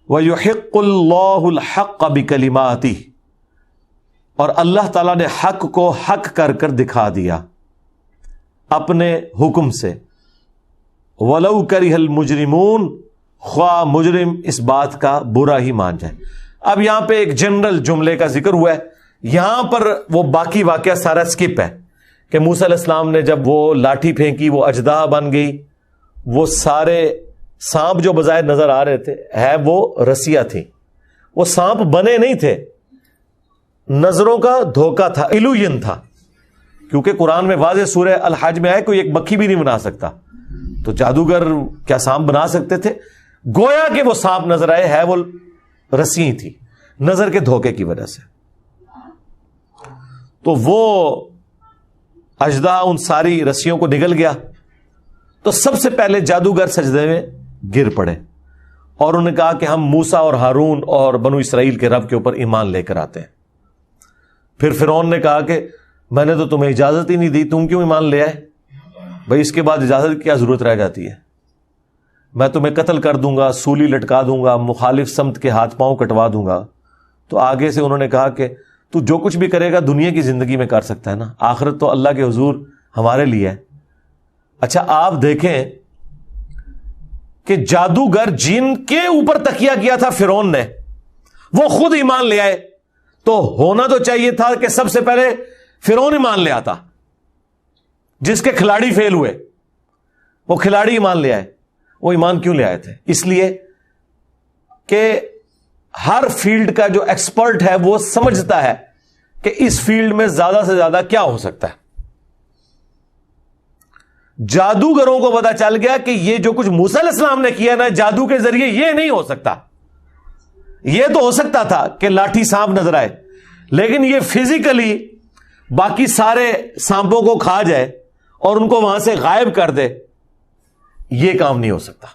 وَيُحِقُّ اللَّهُ الْحَقَّ بِكَلِمَاتِهِ، اور اللہ تعالیٰ نے حق کو حق کر کر دکھا دیا اپنے حکم سے. وَلَوْ كَرِهَ الْمُجْرِمُونَ، خواہ مجرم اس بات کا برا ہی مان جائے. اب یہاں پہ ایک جنرل جملے کا ذکر ہوا ہے، یہاں پر وہ باقی واقعہ سارا سکپ ہے کہ موسیٰ علیہ السلام نے جب وہ لاٹھی پھینکی وہ اژدہا بن گئی. وہ سارے سانپ جو بظاہر نظر آ رہے تھے ہے وہ رسیاں تھیں، وہ سانپ بنے نہیں تھے، نظروں کا دھوکہ تھا، ایلوژن تھا. کیونکہ قرآن میں واضح سورہ الحج میں ہے کوئی ایک مکھی بھی نہیں بنا سکتا، تو جادوگر کیا سانپ بنا سکتے تھے؟ گویا کہ وہ سانپ نظر آئے، ہے وہ رسی تھی نظر کے دھوکے کی وجہ سے. تو وہ اژدہا ان ساری رسیوں کو نگل گیا. تو سب سے پہلے جادوگر سجدے میں گر پڑے اور انہوں نے کہا کہ ہم موسیٰ اور ہارون اور بنو اسرائیل کے رب کے اوپر ایمان لے کر آتے ہیں. پھر فرعون نے کہا کہ میں نے تو تمہیں اجازت ہی نہیں دی، تم کیوں ایمان لے آئے؟ بھائی اس کے بعد اجازت کی کیا ضرورت رہ جاتی ہے؟ میں تمہیں قتل کر دوں گا، سولی لٹکا دوں گا، مخالف سمت کے ہاتھ پاؤں کٹوا دوں گا. تو آگے سے انہوں نے کہا کہ تو جو کچھ بھی کرے گا دنیا کی زندگی میں کر سکتا ہے نا، آخرت تو اللہ کے حضور ہمارے لیے ہے. اچھا آپ دیکھیں کہ جادوگر جن کے اوپر تکیہ کیا تھا فرعون نے، وہ خود ایمان لے آئے. تو ہونا تو چاہیے تھا کہ سب سے پہلے فرعون ایمان لے آتا، جس کے کھلاڑی فیل ہوئے وہ کھلاڑی ایمان لے آئے. وہ ایمان کیوں لے آئے تھے؟ اس لیے کہ ہر فیلڈ کا جو ایکسپرٹ ہے وہ سمجھتا ہے کہ اس فیلڈ میں زیادہ سے زیادہ کیا ہو سکتا ہے. جادوگروں کو پتا چل گیا کہ یہ جو کچھ موسیٰ علیہ السلام نے کیا نا جادو کے ذریعے، یہ نہیں ہو سکتا. یہ تو ہو سکتا تھا کہ لاٹھی سانپ نظر آئے، لیکن یہ فزیکلی باقی سارے سانپوں کو کھا جائے اور ان کو وہاں سے غائب کر دے، یہ کام نہیں ہو سکتا.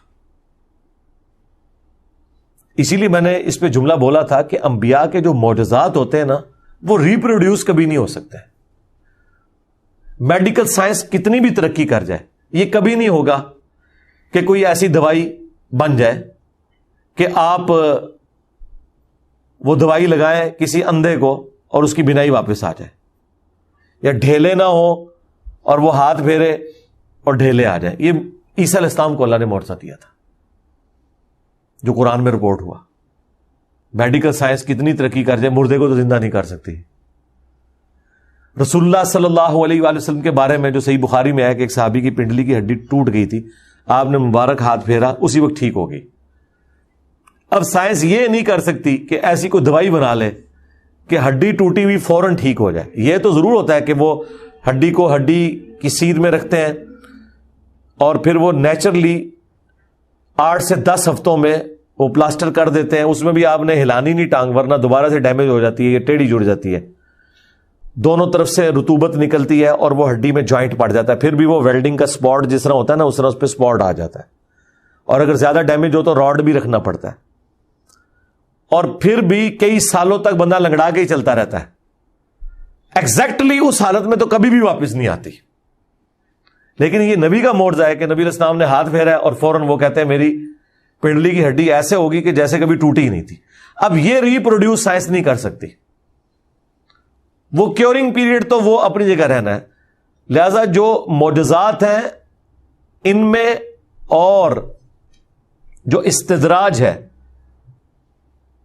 اسی لیے میں نے اس پہ جملہ بولا تھا کہ انبیاء کے جو معجزات ہوتے ہیں نا وہ ریپروڈیوس کبھی نہیں ہو سکتے. میڈیکل سائنس کتنی بھی ترقی کر جائے یہ کبھی نہیں ہوگا کہ کوئی ایسی دوائی بن جائے کہ آپ وہ دوائی لگائیں کسی اندھے کو اور اس کی بینائی واپس آ جائے، یا ڈھیلے نہ ہو اور وہ ہاتھ پھیرے اور ڈھیلے آ جائیں. یہ عیسیٰ علیہ السلام کو اللہ نے معجزہ دیا تھا جو قرآن میں رپورٹ ہوا. میڈیکل سائنس کتنی ترقی کر جائے مردے کو تو زندہ نہیں کر سکتی. رسول اللہ صلی اللہ علیہ وآلہ وسلم کے بارے میں جو صحیح بخاری میں ہے کہ ایک صحابی کی پنڈلی کی ہڈی ٹوٹ گئی تھی، آپ نے مبارک ہاتھ پھیرا اسی وقت ٹھیک ہو گئی. اب سائنس یہ نہیں کر سکتی کہ ایسی کوئی دوائی بنا لے کہ ہڈی ٹوٹی ہوئی فوراً ٹھیک ہو جائے. یہ تو ضرور ہوتا ہے کہ وہ ہڈی کو ہڈی کی سیدھ میں رکھتے ہیں اور پھر وہ نیچرلی 8 سے 10 ہفتوں میں وہ پلاسٹر کر دیتے ہیں. اس میں بھی آپ نے ہلانی نہیں ٹانگ، ورنہ دوبارہ سے ڈیمیج ہو جاتی ہے، یہ ٹیڑھی جڑ جاتی ہے، دونوں طرف سے رطوبت نکلتی ہے اور وہ ہڈی میں جوائنٹ پڑ جاتا ہے. پھر بھی وہ ویلڈنگ کا سپاٹ جس طرح ہوتا ہے نا اس طرح اس پہ سپاٹ آ جاتا ہے، اور اگر زیادہ ڈیمیج ہو تو راڈ بھی رکھنا پڑتا ہے. اور پھر بھی کئی سالوں تک بندہ لنگڑا کے ہی چلتا رہتا ہے، ایگزیکٹلی اس حالت میں تو کبھی بھی واپس نہیں آتی. لیکن یہ نبی کا معجزہ ہے کہ نبی علیہ السلام نے ہاتھ پھیرا اور فوراً وہ کہتے ہیں میری پنڈلی کی ہڈی ایسے ہوگی کہ جیسے کبھی ٹوٹی ہی نہیں تھی. اب یہ ریپروڈیوس سائنس نہیں کر سکتی. وہ کیورنگ پیریڈ تو وہ اپنی جگہ رہنا ہے. لہذا جو معجزات ہیں ان میں اور جو استدراج ہے،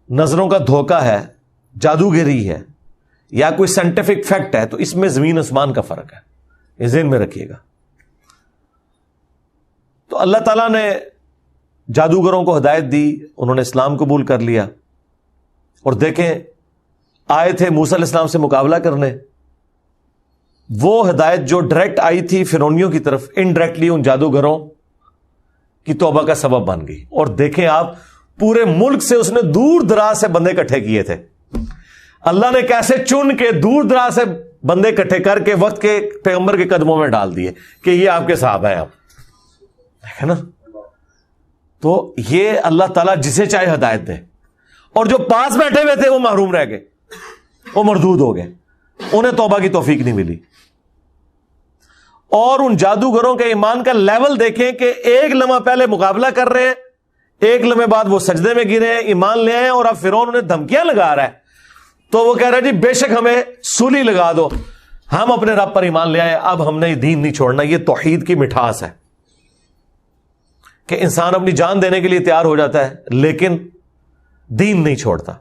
نظروں کا دھوکہ ہے، جادوگری ہے، یا کوئی سائنٹیفک فیکٹ ہے، تو اس میں زمین آسمان کا فرق ہے. یہ ذہن میں رکھیے گا. تو اللہ تعالیٰ نے جادوگروں کو ہدایت دی، انہوں نے اسلام قبول کر لیا. اور دیکھیں آئے تھے موسیٰ علیہ السلام سے مقابلہ کرنے، وہ ہدایت جو ڈائریکٹ آئی تھی فرعونیوں کی طرف، انڈائریکٹلی ان جادوگروں کی توبہ کا سبب بن گئی. اور دیکھیں آپ پورے ملک سے اس نے دور دراز سے بندے اکٹھے کیے تھے. اللہ نے کیسے چن کے دور دراز سے بندے اکٹھے کر کے وقت کے پیغمبر کے قدموں میں ڈال دیے کہ یہ آپ کے صحابہ ہیں. آپ ہے نا، تو یہ اللہ تعالیٰ جسے چاہے ہدایت دے. اور جو پاس بیٹھے ہوئے تھے وہ محروم رہ گئے، وہ مردود ہو گئے، انہیں توبہ کی توفیق نہیں ملی. اور ان جادوگروں کے ایمان کا لیول دیکھیں کہ ایک لمحہ پہلے مقابلہ کر رہے ہیں ایک لمحے بعد وہ سجدے میں گرے, ایمان لے آئے, اور اب فرعون انہیں دھمکیاں لگا رہا ہے. تو وہ کہہ رہا ہے جی بے شک ہمیں سولی لگا دو, ہم اپنے رب پر ایمان لے آئے, اب ہم نے یہ دین نہیں چھوڑنا. یہ توحید کی مٹھاس ہے کہ انسان اپنی جان دینے کے لیے تیار ہو جاتا ہے لیکن دین نہیں چھوڑتا.